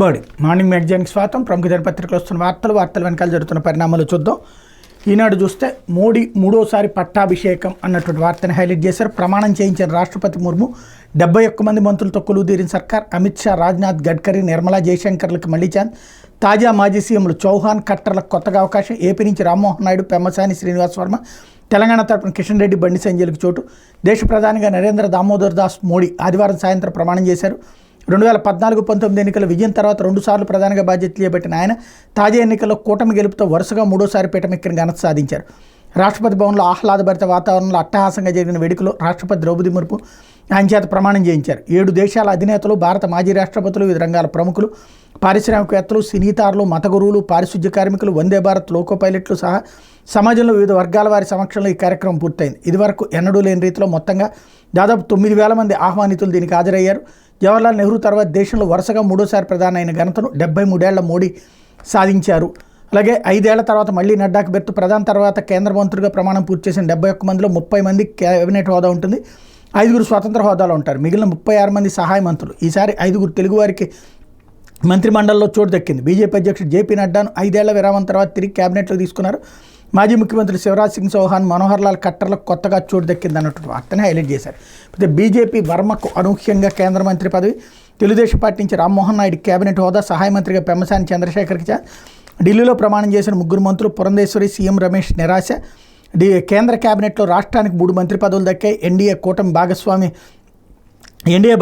Good morning మ్యాగజైన్కి స్వాగతం. ప్రముఖ దినపత్రికలు వస్తున్న వార్తలు వెనకాల జరుగుతున్న పరిణామాలు చూద్దాం. ఈనాడు చూస్తే మోడీ మూడోసారి పట్టాభిషేకం అన్నటువంటి వార్తని హైలైట్ చేశారు. ప్రమాణం చేయించిన రాష్ట్రపతి ముర్ము 71 మంది మంత్రులతో కొలువుదీరిన సర్కార్. అమిత్ షా, రాజ్నాథ్, గడ్కరీ, నిర్మలా, జయశంకర్లకు మళ్లీ ఛాన్స్. తాజా మాజీ సీఎంలు చౌహాన్, ఖట్టర్లకు కొత్తగా అవకాశం. ఏపీ నుంచి రామ్మోహన్ నాయుడు, పెమ్మసాని శ్రీనివాస్ వర్మ, తెలంగాణ తరపున కిషన్ రెడ్డి, బండి సంజయ్లకు చోటు. దేశ ప్రధానిగా నరేంద్ర దామోదర్ దాస్ మోడీ ఆదివారం సాయంత్రం ప్రమాణం చేశారు. 2014-19 ఎన్నికల విజయం తర్వాత 2 సార్లు ప్రధానిగా బాధ్యతలు చేపట్టిన ఆయన తాజా ఎన్నికల్లో కూటమి గెలుపుతో వరుసగా 3వ పీఠమెక్కిన ఘనత సాధించారు. రాష్ట్రపతి భవన్లో ఆహ్లాదభరిత వాతావరణంలో అట్టహాసంగా జరిగిన వేడుకలో రాష్ట్రపతి ద్రౌపది ముర్ము ఆయన చేత ప్రమాణం చేయించారు. 7 దేశాల అధినేతలు, భారత మాజీ రాష్ట్రపతులు, వివిధ రంగాల ప్రముఖులు, పారిశ్రామికవేత్తలు, సినీతారులు, మత గురువులు, పారిశుద్ధ్య కార్మికులు, వందే భారత్ లోకో పైలట్లు సహా సమాజంలో వివిధ వర్గాల వారి సమక్షంలో ఈ కార్యక్రమం పూర్తయింది. ఇదివరకు ఎన్నడూ లేని రీతిలో మొత్తంగా దాదాపు 9,000 మంది ఆహ్వానితులు దీనికి హాజరయ్యారు. జవహర్లాల్ నెహ్రూ తర్వాత దేశంలో వరుసగా 3వ ప్రధాని అయిన ఘనతను 73 ఏళ్ల మోడీ సాధించారు. అలాగే 5 ఏళ్ల తర్వాత మళ్లీ నడ్డాకు బెర్తు. ప్రధాని తర్వాత కేంద్ర మంత్రులుగా ప్రమాణం పూర్తి చేసిన 71 మందిలో 30 మంది కేబినెట్ హోదా ఉంటుంది. 5 స్వతంత్ర హోదాలో ఉంటారు. మిగిలిన 36 మంది సహాయ మంత్రులు. ఈసారి 5 తెలుగువారికి మంత్రిమండలిలో చోటు దక్కింది. బీజేపీ అధ్యక్షుడు జేపీ నడ్డాను 5 ఏళ్ల విరామం తర్వాత తిరిగి కేబినెట్లో తీసుకున్నారు. మాజీ ముఖ్యమంత్రి శివరాజ్ సింగ్ చౌహాన్, మనోహర్ లాల్ ఖట్టర్లకు కొత్తగా చోటు దక్కింది అన్నటువంటి వార్తని హైలైట్ చేశారు. అయితే బీజేపీ వర్మకు అనూహ్యంగా కేంద్ర మంత్రి పదవి. తెలుగుదేశం పార్టీ నుంచి రామ్మోహన్ నాయుడు కేబినెట్ హోదా, సహాయ మంత్రిగా పెమ్మసాని చంద్రశేఖర్కి ఢిల్లీలో ప్రమాణం చేసిన 3 మంత్రులు పురంధేశ్వరి, సీఎం రమేష్ నిరాశ. కేంద్ర కేబినెట్లో రాష్ట్రానికి 3 మంత్రి పదవులు దక్కాయి. ఎన్డీఏ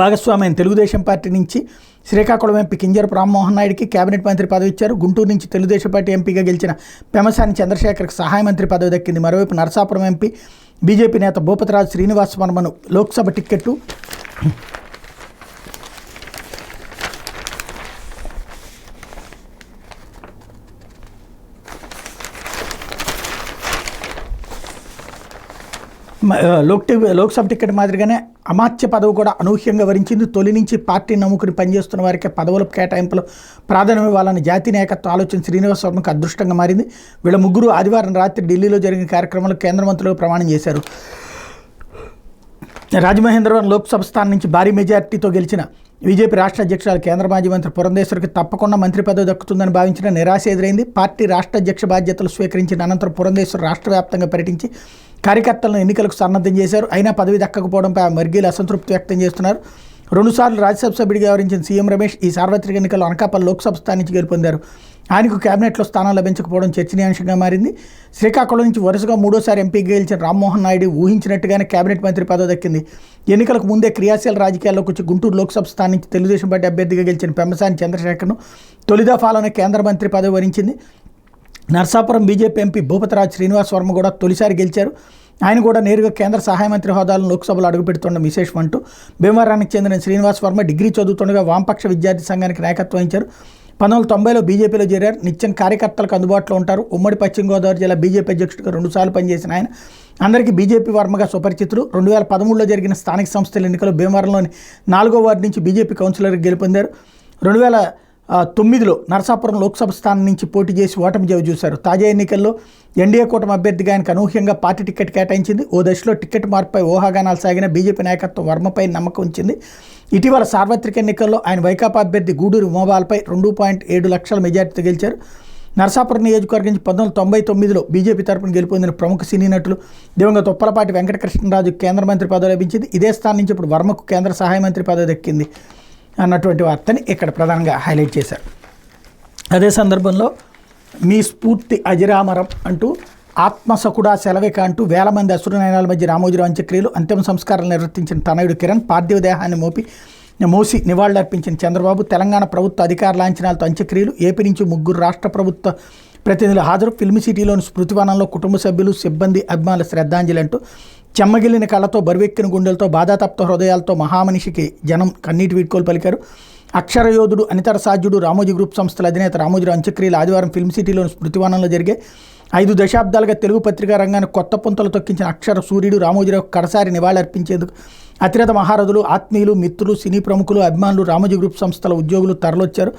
భాగస్వామి అయిన తెలుగుదేశం పార్టీ నుంచి శ్రీకాకుళం ఎంపీ కింజరపు రామ్మోహన్ నాయుడికి కేబినెట్ మంత్రి పదవి ఇచ్చారు. గుంటూరు నుంచి తెలుగుదేశం పార్టీ ఎంపీగా గెలిచిన పెమ్మసాని చంద్రశేఖర్కి సహాయ మంత్రి పదవి దక్కింది. మరోవైపు నరసాపురం ఎంపీ బీజేపీ నేత భూపతిరాజు శ్రీనివాస్ వర్మను లోక్సభ టిక్కెట్టు లోక్సభ టికెట్ మాదిరిగానే అమాత్య పదవి కూడా అనూహ్యంగా వరించింది. తొలి నుంచి పార్టీ నమ్ముకుని పనిచేస్తున్న వారికి పదవుల కేటాయింపులో ప్రాధాన్యం ఇవ్వాలని జాతీయ నాయకత్వం ఆలోచన శ్రీనివాస్ వర్మకు అదృష్టంగా మారింది. వీళ్ళ ముగ్గురు ఆదివారం రాత్రి ఢిల్లీలో జరిగిన కార్యక్రమంలో కేంద్ర మంత్రులు ప్రమాణం చేశారు. రాజమహేంద్రవరం లోక్సభ స్థానం నుంచి భారీ మెజార్టీతో గెలిచిన బీజేపీ రాష్ట్ర అధ్యక్షురాలు కేంద్ర మాజీ మంత్రి పురంధేశ్వరికి తప్పకుండా మంత్రి పదవి దక్కుతుందని భావించిన నిరాశ ఎదురైంది. పార్టీ రాష్ట్ర అధ్యక్ష బాధ్యతలు స్వీకరించిన అనంతరం పురంధేశ్వర్ రాష్ట్ర వ్యాప్తంగా పర్యటించి కార్యకర్తలను ఎన్నికలకు సన్నద్ధం చేశారు. అయినా పదవి దక్కకపోవడంపై వర్గీయులు అసంతృప్తి వ్యక్తం చేస్తున్నారు. 2 సార్లు రాజ్యసభ సభ్యుడిగా వ్యవహరించిన సీఎం రమేష్ ఈ సార్వత్రిక ఎన్నికల్లో అనకాపల్లి లోక్సభ స్థానం నుంచి గెలుపొందారు. ఆయనకు కేబినెట్లో స్థానం లభించకపోవడం చర్చనీయాంశంగా మారింది. శ్రీకాకుళం నుంచి వరుసగా 3వ ఎంపీగా గెలిచిన రామ్మోహన్ నాయుడు ఊహించినట్టుగానే కేబినెట్ మంత్రి పదవి దక్కింది. ఎన్నికలకు ముందే క్రియాశీల రాజకీయాల్లోకి వచ్చి గుంటూరు లోక్సభ స్థానం నుంచి తెలుగుదేశం పార్టీ అభ్యర్థిగా గెలిచిన పెమ్మసాని చంద్రశేఖర్ను తొలి దఫాలోనే కేంద్ర మంత్రి పదవి వరించింది. నరసాపురం బీజేపీ ఎంపీ భూపతిరాజు శ్రీనివాస్ వర్మ కూడా తొలిసారి గెలిచారు. ఆయన కూడా నేరుగా కేంద్ర సహాయ మంత్రి హోదాలను లోక్సభలో అడుగుపెడుతున్న విశేషం అంటూ భీమవరానికి చెందిన శ్రీనివాస్ వర్మ డిగ్రీ చదువుతుండగా వామపక్ష విద్యార్థి సంఘానికి నాయకత్వం వహించారు. 1990లో బీజేపీలో చేరారు. నిత్యం కార్యకర్తలకు అందుబాటులో ఉంటారు. ఉమ్మడి పశ్చిమ గోదావరి జిల్లా బీజేపీ అధ్యక్షుడిగా 2 సార్లు పనిచేసిన ఆయన అందరికీ బీజేపీ వర్మగా సుపరిచితులు. 2013లో జరిగిన స్థానిక సంస్థల ఎన్నికల్లో భీమవరంలోని 4వ వార్డు నుంచి బీజేపీ కౌన్సిలర్గా గెలుపొందారు. 2009లో నరసాపురం లోక్సభ స్థానం నుంచి పోటీ చేసి ఓటమి చూశారు. తాజా ఎన్నికల్లో ఎన్డీఏ కూటమి అభ్యర్థిగా ఆయనకు అనూహ్యంగా పార్టీ టికెట్ కేటాయించింది. ఓ దశలో టికెట్ మార్పుపై ఊహాగానాలు సాగిన బీజేపీ నాయకత్వం వర్మపై నమ్మకం ఉంచింది. ఇటీవల సార్వత్రిక ఎన్నికల్లో ఆయన వైకాపా అభ్యర్థి గూడూరు ఉమాబాలపై 2.7 లక్షల మెజార్టీతో గెలిచారు. నరసాపురం నియోజకవర్గం నుంచి 1999లో బీజేపీ తరపున గెలుపొందిన ప్రముఖ సినీ నటులు దివంగత ఉప్పలపాటి వెంకటకృష్ణరాజు కేంద్ర మంత్రి పదవి లభించింది. ఇదే స్థానం నుంచి ఇప్పుడు వర్మకు కేంద్ర సహాయ మంత్రి పదవి దక్కింది అన్నటువంటి వార్తని ఇక్కడ ప్రధానంగా హైలైట్ చేశారు. అదే సందర్భంలో మీ స్ఫూర్తి అజరామరం అంటూ ఆత్మసకుడా సెలవిక అంటూ వేల మంది అసురనయనాల మధ్య రామోజీరావు అంత్యక్రియలు అంతిమ సంస్కారాలు నిర్వర్తించిన తనయుడు కిరణ్ పార్థివ దేహాన్ని మోసి నివాళులర్పించిన చంద్రబాబు, తెలంగాణ ప్రభుత్వ అధికార లాంఛనాలతో అంత్యక్రియలు. ఏపీ నుంచి 3 రాష్ట్ర ప్రభుత్వ ప్రతినిధులు హాజరు. ఫిల్మ్ సిటీలోని స్మృతివనంలో కుటుంబ సభ్యులు, సిబ్బంది, అభిమానుల శ్రద్ధాంజలి అంటూ చెమ్మగిల్లిన కళ్ళతో, బరువెక్కిన గుండెలతో, బాధాతప్త హృదయాలతో మహామనిషికి జనం కన్నీటి వీడ్కోలు పలికారు. అక్షరయోధుడు, అనితర సాధ్యుడు, రామోజీ గ్రూప్ సంస్థల అధినేత రామోజీరావు అంత్యక్రియలు ఆదివారం ఫిల్మ్ సిటీలోని స్మృతివనంలో జరిగాయి. 5 దశాబ్దాలుగా తెలుగు పత్రికా రంగాన్ని కొత్త పుంతలు తొక్కించిన అక్షర సూర్యుడు రామోజీరావు కడసారి నివాళులర్పించేందుకు అతిరథ మహారథులు, ఆత్మీయులు, మిత్రులు, సినీ ప్రముఖులు, అభిమానులు, రామోజీ గ్రూప్ సంస్థల ఉద్యోగులు తరలొచ్చారు.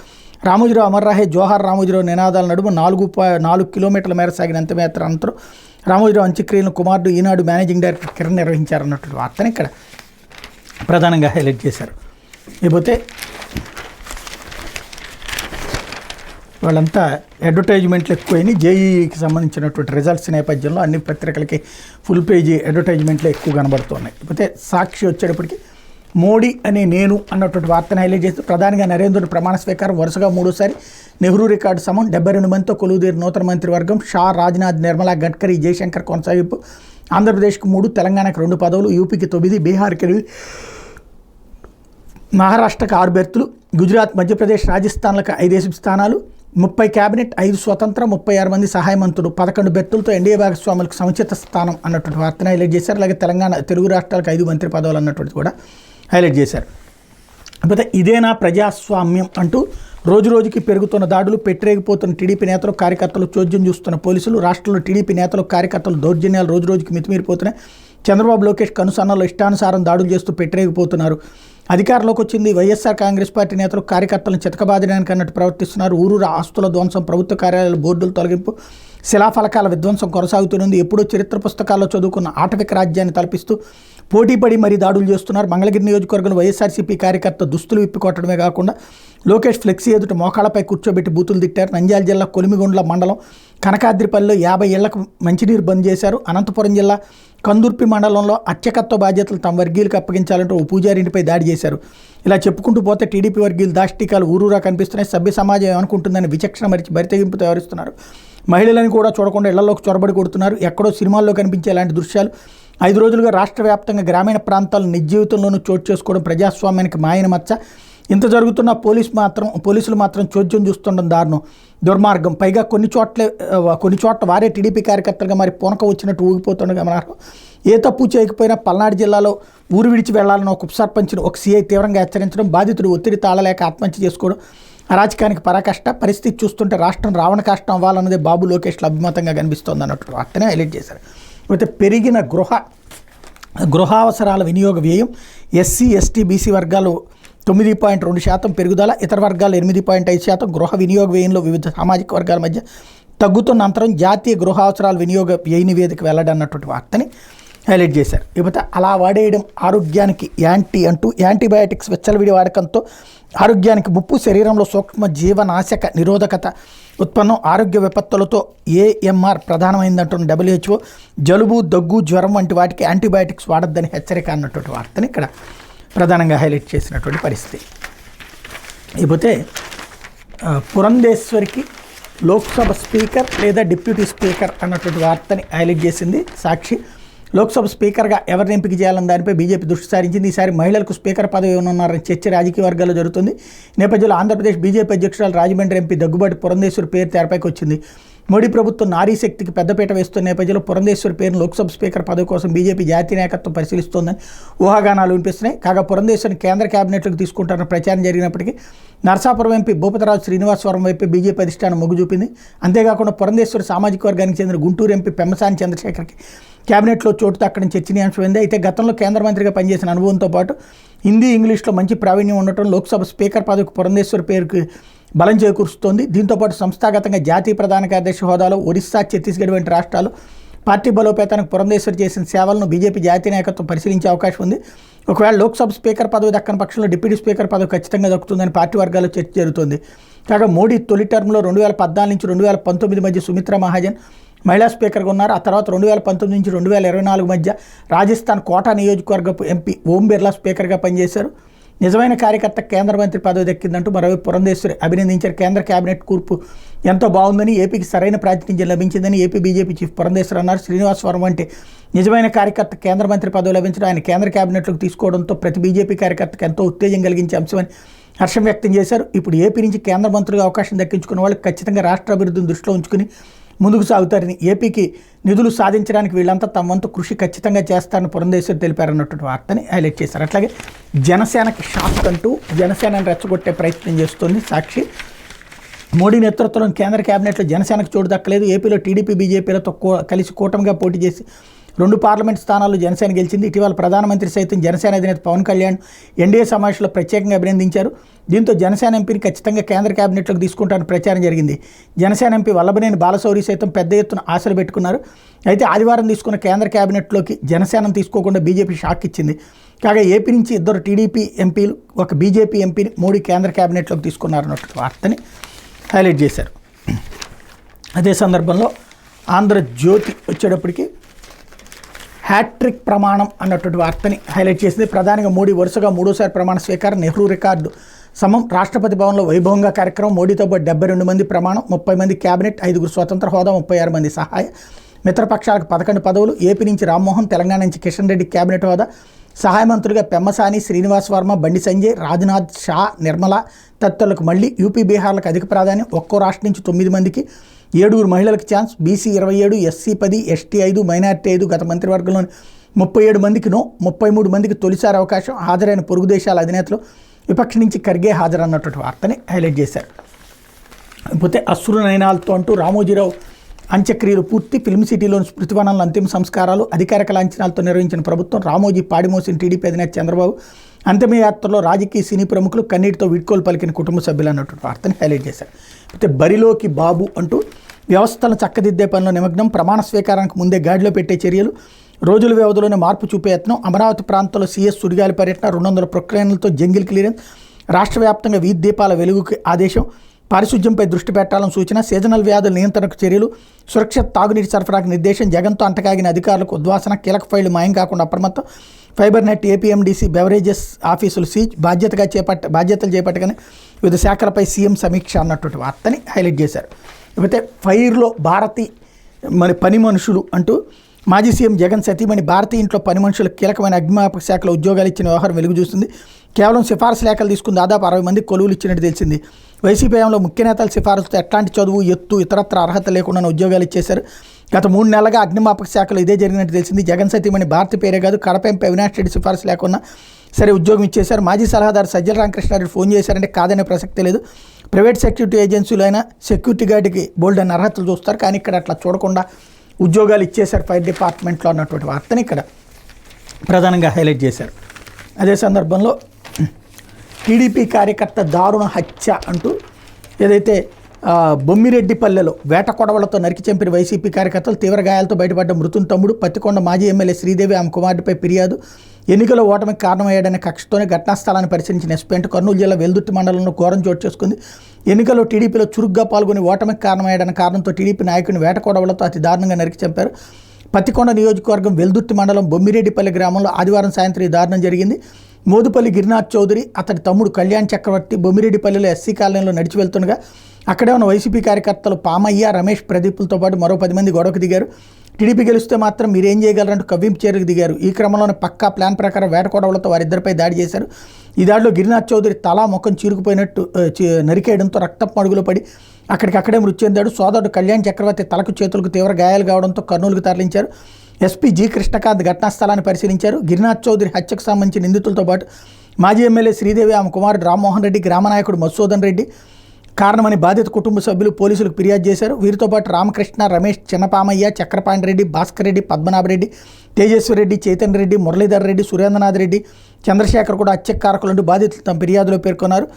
రామోజీరావు అమర్రాహే జోహార్ రామోజీరావు నినాదాల నడుమ 4 కిలోమీటర్ల మేర సాగిన అంతిమయాత్ర అనంతరం రామోజీరావు అంత్యక్రియలను కుమారుడు ఈనాడు మేనేజింగ్ డైరెక్టర్ కిరణ్ నిర్వహించారన్నటువంటి వార్తని ఇక్కడ ప్రధానంగా హైలైట్ చేశారు. ఇకపోతే వాళ్ళంతా అడ్వర్టైజ్మెంట్లు ఎక్కువైనాయి. జేఈకి సంబంధించినటువంటి రిజల్ట్స్ నేపథ్యంలో అన్ని పత్రికలకి ఫుల్ పేజీ అడ్వర్టైజ్మెంట్లు ఎక్కువ కనబడుతున్నాయి. కాకపోతే సాక్షి వచ్చేటప్పటికి మోడీ అనే నేను అన్నటువంటి వార్తను హైలైట్ చేస్తూ ప్రధానిగా నరేంద్రుడి ప్రమాణ స్వీకారం వరుసగా మూడోసారి నెహ్రూ రికార్డు సమం 72 మందితో కొలువుదీరు నూతన మంత్రివర్గం షా, రాజ్నాథ్, నిర్మలా, గడ్కరీ, జయశంకర్ కొనసాగింపు. ఆంధ్రప్రదేశ్కు 3, తెలంగాణకు 2 పదవులు, యూపీకి 9, బీహార్కి 8, మహారాష్ట్రకు 6 బెర్తులు, గుజరాత్, మధ్యప్రదేశ్, రాజస్థాన్లకు 5 స్థానాలు, 30 క్యాబినెట్, 5 స్వతంత్ర, 36 మంది సహాయ మంత్రులు, 11 బెర్తులతో ఎన్డీఏ భాగస్వాములకు సముచిత స్థానం అన్నటువంటి వార్తను హైలైట్ చేశారు. అలాగే తెలంగాణ, తెలుగు రాష్ట్రాలకు 5 మంత్రి పదవులు అన్నటువంటిది కూడా హైలైట్ చేశారు. కాకపోతే ఇదేనా ప్రజాస్వామ్యం అంటూ రోజు రోజుకి పెరుగుతున్న దాడులు, పెట్టిరేగిపోతున్న టీడీపీ నేతలు, కార్యకర్తలు, చోద్యం చూస్తున్న పోలీసులు, రాష్ట్రంలో టీడీపీ నేతలు, కార్యకర్తలు దౌర్జన్యాలు రోజు రోజుకి మితిమీరిపోతున్నాయి. చంద్రబాబు, లోకేష్ కనుసన్నల్లో ఇష్టానుసారం దాడులు చేస్తూ పెట్టిరేగిపోతున్నారు. అధికారంలోకి వచ్చింది వైఎస్ఆర్ కాంగ్రెస్ పార్టీ నేతలు కార్యకర్తలను చితకబాదడానికి అన్నట్టు ప్రవర్తిస్తున్నారు. ఊరూరు ఆస్తుల ధ్వంసం, ప్రభుత్వ కార్యాలయాల బోర్డుల తొలగింపు, శిలాఫలకాల విధ్వంసం కొనసాగుతున్నది. ఎప్పుడో చరిత్ర పుస్తకాల్లో చదువుకున్న ఆటవిక రాజ్యాన్ని తలపిస్తూ పోటీపడి మరీ దాడులు చేస్తున్నారు. మంగళగిరి నియోజకవర్గంలో వైఎస్ఆర్సీపీ కార్యకర్త దుస్తులు విప్పికొట్టడమే కాకుండా లోకేష్ ఫ్లెక్సీ ఎదుట మోకాళ్ళపై కూర్చోబెట్టి బూతులు తిట్టారు. నంద్యాల జిల్లా కొలిమిగుండ్ల మండలం కనకాద్రిపల్లిలో 50 ఇళ్లకు మంచినీరు బంద్ చేశారు. అనంతపురం జిల్లా కందుర్పి మండలంలో అర్చకత్వ బాధ్యతలు తమ వర్గీయులకు అప్పగించాలంటూ ఓ పూజారింటిపై దాడి చేశారు. ఇలా చెప్పుకుంటూ పోతే టీడీపీ వర్గీయులు దాష్టికాలు ఊరూరా కనిపిస్తున్నాయి. సభ్య సమాజం ఏమనుకుంటుందని విచక్షణ మరిచి బరితెగింపుతో వ్యవహరిస్తున్నారు. మహిళలను కూడా చూడకుండా ఇళ్లలోకి చొరబడి కొడుతున్నారు. ఎక్కడో సినిమాల్లో కనిపించే ఇలాంటి దృశ్యాలు 5 రోజులుగా రాష్ట్ర వ్యాప్తంగా గ్రామీణ ప్రాంతాలు నిజ జీవితంలోనూ చోటు చేసుకోవడం ప్రజాస్వామ్యానికి మాయన మచ్చ. ఇంత జరుగుతున్న పోలీసులు మాత్రం చోద్యం చూస్తుండడం దారుణం, దుర్మార్గం. పైగా కొన్ని చోట్ల వారే టీడీపీ కార్యకర్తలుగా మరి పూనక వచ్చినట్టు ఊగిపోతుండగా గమనార్హం. ఏ తప్పు చేయకపోయినా పల్నాడు జిల్లాలో ఊరు విడిచి వెళ్లాలని ఒక ఉప సర్పంచ్ను ఒక సీఐ తీవ్రంగా హెచ్చరించడం, బాధితుడు ఒత్తిడి తాళలేక ఆత్మహత్య చేసుకోవడం అరాచకానికి పరాకాష్ట. పరిస్థితి చూస్తుంటే రాష్ట్రం రావణ కాష్టం అవ్వాలన్నదే బాబు లోకేష్ల అభిమతంగా కనిపిస్తోంది అన్నట్టు వార్తనే హైలైట్ చేశారు. అయితే పెరిగిన గృహావసరాల వినియోగ వ్యయం, ఎస్సీ, ఎస్టీ, బీసీ వర్గాలు 9.2% పెరుగుదల, ఇతర వర్గాలు 8.5%. గృహ వినియోగ వ్యయంలో వివిధ సామాజిక వర్గాల మధ్య తగ్గుతున్న అంతరం జాతీయ గృహావసరాల వినియోగ వ్యయ నివేదిక వెల్లడన్నటువంటి వార్తని హైలైట్ చేశారు. ఇకపోతే అలా వాడేయడం ఆరోగ్యానికి యాంటీబయాటిక్స్ విచ్చలవిడి వాడకంతో ఆరోగ్యానికి ముప్పు, శరీరంలో సూక్ష్మ జీవనాశక నిరోధకత ఉత్పన్నం, ఆరోగ్య విపత్తులతో ఏఎంఆర్ ప్రధానమైందంటున్న WHO. జలుబు, దగ్గు, జ్వరం వంటి వాటికి యాంటీబయాటిక్స్ వాడొద్దని హెచ్చరిక అన్నటువంటి వార్తని ఇక్కడ ప్రధానంగా హైలైట్ చేసినటువంటి పరిస్థితి. ఇకపోతే పురంధేశ్వరికి లోక్సభ స్పీకర్ లేదా డిప్యూటీ స్పీకర్ అన్నటువంటి వార్తని హైలైట్ చేసింది సాక్షి. లోక్సభ స్పీకర్గా ఎవరిని ఎంపిక చేయాలని దానిపై బీజేపీ దృష్టి సారించింది. ఈసారి మహిళలకు స్పీకర్ పదవి ఇవ్వనున్నారని చర్చ రాజకీయ వర్గాల్లో జరుగుతుంది. నేపథ్యంలో ఆంధ్రప్రదేశ్ బీజేపీ అధ్యక్షురాలు రాజమండ్రి ఎంపీ దగ్గుబాటి పురంధేశ్వరి పేరు తెరపైకి వచ్చింది. మోడీ ప్రభుత్వం నారీ శక్తికి పెద్దపీట వేస్తున్న నేపథ్యంలో పురంధేశ్వరి పేరును లోక్సభ స్పీకర్ పదవి కోసం బీజేపీ జాతీయ నాయకత్వం పరిశీలిస్తోందని ఊహాగానాలు వినిపిస్తున్నాయి. కాగా పురంధేశ్వరిని కేంద్ర కేబినెట్లోకి తీసుకుంటారన్న ప్రచారం జరిగినప్పటికీ నరసాపురం ఎంపీ భూపతిరాజు శ్రీనివాసవరం వైపు బీజేపీ అధిష్టానం మొగ్గు చూపింది. అంతేకాకుండా పురంధేశ్వరి సామాజిక వర్గానికి చెందిన గుంటూరు ఎంపీ పెమ్మసాని చంద్రశేఖర్కి కేబినెట్లో చోటు దక్కడం చర్చనీయాంశమైంది. అయితే గతంలో కేంద్ర మంత్రిగా పనిచేసిన అనుభవంతో పాటు హిందీ, ఇంగ్లీష్లో మంచి ప్రావీణ్యం ఉండటం లోక్సభ స్పీకర్ పదవికి పురంధేశ్వరి పేరుకి బలం చేకూరుస్తోంది. దీంతోపాటు సంస్థాగతంగా జాతీయ ప్రధాన కార్యదర్శి హోదాలో ఒరిస్సా, ఛత్తీస్గఢ్ వంటి రాష్ట్రాలు పార్టీ బలోపేతానికి పురంధేశ్వరి చేసిన సేవలను బీజేపీ జాతీయ నాయకత్వం పరిశీలించే అవకాశం ఉంది. ఒకవేళ లోక్సభ స్పీకర్ పదవి దక్కని పక్షంలో డిప్యూటీ స్పీకర్ పదవి ఖచ్చితంగా దక్కుతుందని పార్టీ వర్గాల్లో చర్చ జరుగుతోంది. కాగా మోడీ తొలి టర్మ్లో 2014 నుంచి 2019 మధ్య సుమిత్రా మహాజన్ మహిళా స్పీకర్గా ఉన్నారు. ఆ తర్వాత 2019 నుంచి 2024 మధ్య రాజస్థాన్ కోటా నియోజకవర్గపు ఎంపీ ఓం బిర్లా స్పీకర్గా పనిచేశారు. నిజమైన కార్యకర్త కేంద్ర మంత్రి పదవి దక్కిందంటూ మరోవైపు పురంధేశ్వరి అభినందించారు. కేంద్ర కేబినెట్ కూర్పు ఎంతో బాగుందని, ఏపీకి సరైన ప్రాతినిధ్యం లభించిందని ఏపీ బీజేపీ చీఫ్ పురంధేశ్వరి అన్నారు. శ్రీనివాసవరం వంటి నిజమైన కార్యకర్త కేంద్ర మంత్రి పదవి లభించడం, ఆయన కేంద్ర కేబినెట్లోకి తీసుకోవడంతో ప్రతి బీజేపీ కార్యకర్తకు ఎంతో ఉత్తేజం కలిగించే అంశమని హర్షం వ్యక్తం చేశారు. ఇప్పుడు ఏపీ నుంచి కేంద్ర మంత్రులుగా అవకాశం దక్కించుకున్న వాళ్ళు ఖచ్చితంగా రాష్ట్ర అభివృద్ధిని దృష్టిలో ఉంచుకుని ముందుకు సాగుతారని, ఏపీకి నిధులు సాధించడానికి వీళ్ళంతా తమ వంతు కృషి ఖచ్చితంగా చేస్తారని పురంధేశ్వరి తెలిపారన్నటువంటి వార్తని హైలైట్ చేశారు. అట్లాగే జనసేనకి షాక్ అంటూ జనసేనని రెచ్చగొట్టే ప్రయత్నం చేస్తోంది సాక్షి. మోడీ నేతృత్వంలోని కేంద్ర కేబినెట్లో జనసేనకు చోటు దక్కలేదు. ఏపీలో టీడీపీ, బీజేపీలతో కలిసి కూటమిగా పోటీ చేసి 2 పార్లమెంట్ స్థానాల్లో జనసేన గెలిచింది. ఇటీవల ప్రధానమంత్రి సైతం జనసేన అధినేత పవన్ కళ్యాణ్ ఎన్డీఏ సమావేశంలో ప్రత్యేకంగా అభినందించారు. దీంతో జనసేన ఎంపీని ఖచ్చితంగా కేంద్ర కేబినెట్లోకి తీసుకుంటారని ప్రచారం జరిగింది. జనసేన ఎంపీ వల్లభనేని బాలశౌరి సైతం పెద్ద ఎత్తున ఆశలు పెట్టుకున్నారు. అయితే ఆదివారం తీసుకున్న కేంద్ర కేబినెట్లోకి జనసేనను తీసుకోకుండా బీజేపీ షాక్ ఇచ్చింది. కాగా ఏపీ నుంచి 2 టీడీపీ ఎంపీలు, 1 బీజేపీ ఎంపీని మోడీ కేంద్ర కేబినెట్లోకి తీసుకున్నారన్నట్టు వార్తని హైలైట్ చేశారు. అదే సందర్భంలో ఆంధ్రజ్యోతి వచ్చేటప్పటికి హ్యాట్రిక్ ప్రమాణం అన్నటువంటి వార్తని హైలైట్ చేసింది. ప్రధానిగా మోడీ వరుసగా 3వ ప్రమాణ స్వీకారం, నెహ్రూ రికార్డు సమం. రాష్ట్రపతి భవన్లో వైభవంగా కార్యక్రమం. మోడీతో పాటు 72 మంది ప్రమాణం, 30 మంది క్యాబినెట్, 5 స్వతంత్ర హోదా, 36 మంది సహాయ, మిత్రపక్షాలకు 11 పదవులు. ఏపీ నుంచి రామ్మోహన్, తెలంగాణ నుంచి కిషన్ రెడ్డి క్యాబినెట్ హోదా. సహాయ మంత్రులుగా పెమ్మసాని, శ్రీనివాస్ వర్మ, బండి సంజయ్, రాజ్నాథ్, షా, నిర్మల తదితరులకు మళ్ళీ. యూపీ, బీహార్లకు అధిక ప్రాధాన్యం. ఒక్కో రాష్ట్రం నుంచి 9 మందికి, 7 మహిళలకు chance. BC 27, SC 10, ST 5, minority 5. గత మంత్రివర్గంలోని 37 మందికి నో, 33 మందికి తొలిసారి అవకాశం. హాజరైన పొరుగు దేశాల అధినేతలు. విపక్ష నుంచి ఖర్గే హాజరన్నటువంటి వార్తని హైలైట్ చేశారు. పోతే అశ్రు నయనాలతో అంటూ రామోజీరావు అంత్యక్రియలు పూర్తి. ఫిల్మ్ సిటీలోని స్మృతివనంలో అంతిమ సంస్కారాలు. అధికారిక లాంఛనాలతో నిర్వహించిన ప్రభుత్వం. రామోజీ పాడిమోసిన టీడీపీ అధినేత చంద్రబాబు. అంతిమయాత్రలో రాజకీయ సినీ ప్రముఖులు. కన్నీటితో వీడ్కోలు పలికిన కుటుంబ సభ్యులు అన్నటువంటి వార్తని హైలైట్ చేశారు. అయితే బరిలోకి బాబు అంటూ వ్యవస్థలను చక్కదిద్దే పనిలో నిమగ్నం. ప్రమాణ స్వీకారానికి ముందే గాడిలో పెట్టే చర్యలు. రోజుల వ్యవధిలోనే మార్పు చూపే యత్నం. అమరావతి ప్రాంతంలో సీఎస్ సుడిగాలి పర్యటన. 200 ప్రొక్లైన్లతో జంగిల్ క్లియరెన్స్. రాష్ట్ర వ్యాప్తంగా వీధి దీపాల వెలుగుకి ఆదేశం. పారిశుధ్యంపై దృష్టి పెట్టాలని సూచన. సీజనల్ వ్యాధుల నియంత్రణకు చర్యలు. సురక్షిత తాగునీటి సరఫరాకు నిర్దేశం. జగన్తో అంటకాగిన అధికారులకు ఉద్వాసన. కీలక ఫైళ్లు మాయం కాకుండా అప్రమత్తం. ఫైబర్ నెట్, ఏపీఎండీసీ, బెవరేజెస్ ఆఫీసులు సీజ్. బాధ్యతలు చేపట్టగానే వివిధ శాఖలపై సీఎం సమీక్ష అన్నటువంటి వార్తని హైలైట్ చేశారు. అయితే ఫైర్లో భారతి పని మనుషులు అంటూ మాజీ సీఎం జగన్ సతీమణి భారతీ ఇంట్లో పని మనుషులకు కీలకమైన అగ్నిమాపక శాఖలో ఉద్యోగాలు ఇచ్చిన వ్యవహారం వెలుగు చూస్తుంది. కేవలం సిఫారసు లేఖలు తీసుకుని దాదాపు 60 మందికి కొలువులు ఇచ్చినట్టు తెలిసింది. వైసీపీ హయాంలో ముఖ్య నేతల సిఫారసుతో ఎట్లాంటి చదువు, ఎత్తు, ఇతరత్ర అర్హత లేకుండా ఉద్యోగాలు ఇచ్చేశారు. గత 3 నెలలుగా అగ్నిమాపక శాఖలో ఇదే జరిగినట్టు తెలిసింది. జగన్ సతీమణి భారతి పేరే కాదు, కడప ఎంపీ అవినాష్ రెడ్డి సిఫారసు లేకుండా సరే ఉద్యోగం ఇచ్చేశారు. మాజీ సలహాదారు సజ్జల రామకృష్ణారెడ్డి ఫోన్ చేశారంటే కాదనే ప్రసక్తే లేదు. ప్రైవేట్ సెక్యూరిటీ ఏజెన్సీలు అయినా సెక్యూరిటీ గార్డుకి బోల్డ్ అని అర్హతలు చూస్తారు, కానీ ఇక్కడ అట్లా చూడకుండా ఉద్యోగాలు ఇచ్చేశారు ఫైర్ డిపార్ట్మెంట్లో అన్నటువంటి వార్తని ఇక్కడ ప్రధానంగా హైలైట్ చేశారు. అదే సందర్భంలో టీడీపీ కార్యకర్త దారుణ హత్య అంటూ ఏదైతే బొమ్మిరెడ్డిపల్లెలో వేట కొడవలతో నరికి చంపిన వైసీపీ కార్యకర్తలు. తీవ్ర గాయాలతో బయటపడ్డ మృతుని తమ్ముడు. పత్తికొండ మాజీ ఎమ్మెల్యే శ్రీదేవి ఆమె కుమారుడిపై ఫిర్యాదు. ఎన్నికల ఓటమికి కారణమయ్యాడనే కక్షతోనే ఘటనా స్థలాన్ని పరిశీలించిన ఎస్పీ. కర్నూలు జిల్లా వెల్దుర్తి మండలంలో ఘోరం చోటు చేసుకుంది. ఎన్నికల్లో టీడీపీలో చురుగ్గా పాల్గొని ఓటమికి కారణమయ్యాడన్న కారణంతో టీడీపీ నాయకుని వేట కొడవలతో అతి దారుణంగా నరికి చంపారు. పత్తికొండ నియోజకవర్గం వెల్దుర్తి మండలం బొమ్మిరెడ్డిపల్లి గ్రామంలో ఆదివారం సాయంత్రం ఈ దారుణం జరిగింది. మోదుపల్లి గిరినాథ్ చౌదరి, అతడి తమ్ముడు కళ్యాణ్ చక్రవర్తి బొమ్మిరెడ్డిపల్లిలో ఎస్సీ కాలనీలో నడిచి వెళ్తుండగా అక్కడే ఉన్న వైసీపీ కార్యకర్తలు పామయ్య, రమేష్, ప్రదీపులతో పాటు మరో 10 మంది గొడవకు దిగారు. టీడీపీ గెలిస్తే మాత్రం మీరేం చేయగలరంటూ కవ్వింపు చర్యకు దిగారు. ఈ క్రమంలోనే పక్కా ప్లాన్ ప్రకారం వేట కొడవలతో వారిద్దరిపై దాడి చేశారు. ఈ దాడిలో గిరినాథ్ చౌదరి తలా ముఖం చీరుకుపోయినట్టు నరికేయడంతో రక్తపు మడుగులో పడి అక్కడికక్కడే మృతి చెందాడు. సోదరుడు కళ్యాణ్ చక్రవర్తి తలకు, చేతులకు తీవ్ర గాయాలు కావడంతో కర్నూలుకు తరలించారు. ఎస్పీ జి కృష్ణకాంత్ ఘటనా స్థలాన్ని పరిశీలించారు. గిరినాథ్ చౌదరి హత్యకు సంబంధించిన నిందితులతో పాటు మాజీ ఎమ్మెల్యే శ్రీదేవి, ఆమె కుమారుడు రామ్మోహన్ రెడ్డి, గ్రామ నాయకుడు మధుసూదన్ రెడ్డి కారణమని బాధిత కుటుంబ సభ్యులు పోలీసులకు ఫిర్యాదు చేశారు. వీరితో పాటు రామకృష్ణ, రమేష్, చిన్నపామయ్య, చక్రపాణి రెడ్డి, భాస్కర్ రెడ్డి, పద్మనాభరెడ్డి, తేజేశ్వర్ రెడ్డి, చైతన్య రెడ్డి, మురళీధర్ రెడ్డి, సురేంద్రనాథ్ రెడ్డి, చంద్రశేఖర్ కూడా హత్యకారకులంటూ బాధితులు తమ ఫిర్యాదులో పేర్కొన్నారు.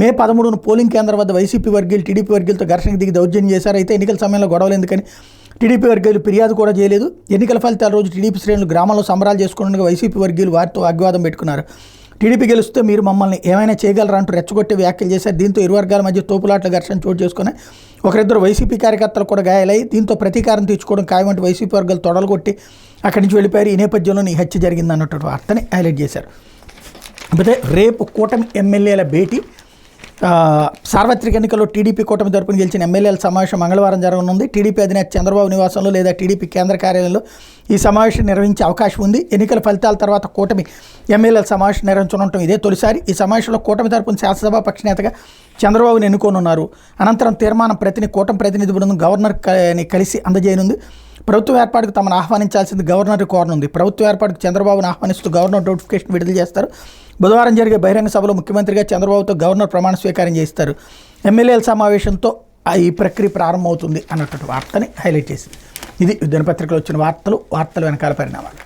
మే 13న పోలింగ్ కేంద్రం వద్ద వైసీపీ వర్గీయులు టీడీపీ వర్గీయులతో ఘర్షణకు దిగి దౌర్జన్యం చేశారు. అయితే ఎన్నికల సమయంలో గొడవలు ఎందుకని టీడీపీ వర్గీయులు ఫిర్యాదు కూడా చేయలేదు. ఎన్నికల ఫలితాల రోజు టీడీపీ శ్రేణులు గ్రామంలో సంబరాలు చేసుకుంటుండగా వైసీపీ వర్గీయులు వారితో అగ్వాదం పెట్టుకున్నారు. టీడీపీ గెలిస్తే మీరు మమ్మల్ని ఏమైనా చేయగలరా అంటూ రెచ్చగొట్టే వ్యాఖ్యలు చేశారు. దీంతో ఇరు వర్గాల మధ్య తోపులాట్ల ఘర్షణ చోటు చేసుకుని ఒకరిద్దరు వైసీపీ కార్యకర్తలు కూడా గాయాలయ్యి దీంతో ప్రతీకారం తీర్చుకోవడం ఖాయమంటూ వైసీపీ వర్గాలు తొడలు కొట్టి అక్కడి నుంచి వెళ్ళిపోయారు. ఈ నేపథ్యంలో ఈ హత్య జరిగింది అన్నటువంటి వార్తని హైలైట్ చేశారు. అయితే రేపు కూటమి ఎమ్మెల్యేల భేటీ. సార్వత్రిక ఎన్నికల్లో టీడీపీ కూటమి తరపున గెలిచిన ఎమ్మెల్యేల సమావేశం మంగళవారం జరగనుంది. టీడీపీ అధినేత చంద్రబాబు నివాసంలో లేదా టీడీపీ కేంద్ర కార్యాలయంలో ఈ సమావేశం నిర్వహించే అవకాశం ఉంది. ఎన్నికల ఫలితాల తర్వాత కూటమి ఎమ్మెల్యేల సమావేశం నిర్వహించనుండటం ఇదే తొలిసారి. ఈ సమావేశంలో కూటమి తరపున శాసనసభ పక్షనేతగా చంద్రబాబుని ఎన్నుకోనున్నారు. అనంతరం తీర్మానం ప్రతిని కూటమి ప్రతినిధి బృందం గవర్నర్ని కలిసి అందజేయనుంది. ప్రభుత్వం ఏర్పాటుకు తమను ఆహ్వానించాల్సింది గవర్నర్ కోరనుంది. ప్రభుత్వం ఏర్పాటుకు చంద్రబాబును ఆహ్వానిస్తూ గవర్నర్ నోటిఫికేషన్ విడుదల చేస్తారు. బుధవారం జరిగే బహిరంగ సభలో ముఖ్యమంత్రిగా చంద్రబాబుతో గవర్నర్ ప్రమాణ స్వీకారం చేస్తారు. ఎమ్మెల్యేల సమావేశంతో ఈ ప్రక్రియ ప్రారంభమవుతుంది అన్నటువంటి వార్తని హైలైట్ చేసింది. ఇది దినపత్రికలో వచ్చిన వార్తలు వెనకాల పరిణామాలు.